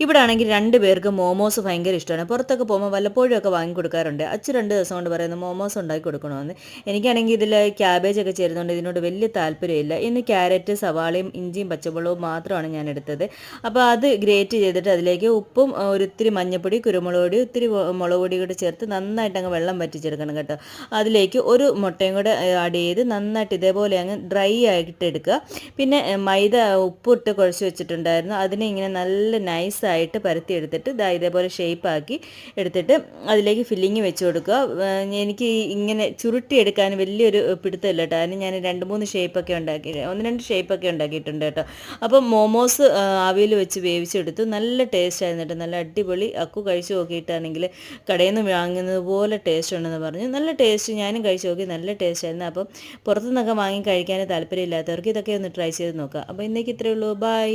ഇവിടെ ആണെങ്കിൽ 2 പേർക്ക് മോമോസ് ഭയങ്കര ഇഷ്ടമാണ്. പുറത്തൊക്കെ പോകുമ്പോൾ വല്ലപ്പോഴും ഒക്കെ വാങ്ങി കൊടുക്കാറുണ്ട്. അച്ഛൻ 2 ദിവസം കൊണ്ട് പറയുന്നു മോമോസ് ഉണ്ടാക്കി കൊടുക്കണമെന്ന്. എനിക്കാണെങ്കിൽ ഇതിൽ ക്യാബേജൊക്കെ ചേരുന്നതുകൊണ്ട് ഇതിനോട് വലിയ താല്പര്യമില്ല. ഇന്ന് ക്യാരറ്റ്, സവാളയും ഇഞ്ചിയും പച്ചമുളകും മാത്രമാണ് ഞാൻ എടുത്തത്. അപ്പോൾ അത് ഗ്രേറ്റ് ചെയ്തിട്ട് അതിലേക്ക് ഉപ്പും ഒരിത്തിരി മഞ്ഞൾപ്പൊടി, കുരുമുളക് പൊടി, ഇത്തിരി മുളക് പൊടി കൂടി ചേർത്ത് നന്നായിട്ട് അങ്ങ് വെള്ളം വറ്റിച്ചെടുക്കണം കേട്ടോ. അതിലേക്ക് ഒരു മുട്ടയും കൂടെ ആഡ് ചെയ്ത് നന്നായിട്ട് ഇതേപോലെ അങ്ങ് ഡ്രൈ ആയിട്ട് എടുക്കുക. പിന്നെ മൈദ ഉപ്പിട്ട് കുഴച്ച് വെച്ചിട്ടുണ്ടായിരുന്നു. അതിനെ ഇങ്ങനെ നല്ല നൈസായിട്ട് പരത്തിയെടുത്തിട്ട് ഇതേപോലെ ഷേപ്പാക്കി എടുത്തിട്ട് അതിലേക്ക് ഫില്ലിങ് വെച്ച് കൊടുക്കുക. എനിക്ക് ഇങ്ങനെ ചുരുട്ടിയെടുക്കാൻ വലിയൊരു പിടുത്തമില്ല കേട്ടോ. അതിന് ഞാൻ 2-3 ഷേപ്പൊക്കെ ഉണ്ടാക്കി, 1-2 ഷേപ്പൊക്കെ ഉണ്ടാക്കിയിട്ടുണ്ട് കേട്ടോ. അപ്പം മോമോസ് ആവിയിൽ വെച്ച് വേവിച്ചെടുത്തു. നല്ല ടേസ്റ്റ് ആയിരുന്നു കേട്ടോ. നല്ല അടിപൊളി. അക്കു കഴിച്ച് നോക്കിയിട്ടാണെങ്കിൽ കടയിൽ നിന്ന് വാങ്ങുന്നത് പോലെ ടേസ്റ്റ് ഉണ്ടെന്ന് പറഞ്ഞു. നല്ല ടേസ്റ്റ്, ഞാനും കഴിച്ച് നോക്കി, നല്ല ടേസ്റ്റ് ആയിരുന്നു. അപ്പം പുറത്തുനിന്നൊക്കെ വാങ്ങി കഴിക്കാൻ താല്പര്യമില്ലാത്തവർക്ക് ഇതൊക്കെ ഒന്ന് ട്രൈ ചെയ്ത് നോക്കാം. അപ്പോൾ ഇന്നേക്ക് ഇത്രയേ ഉള്ളൂ. ബൈ.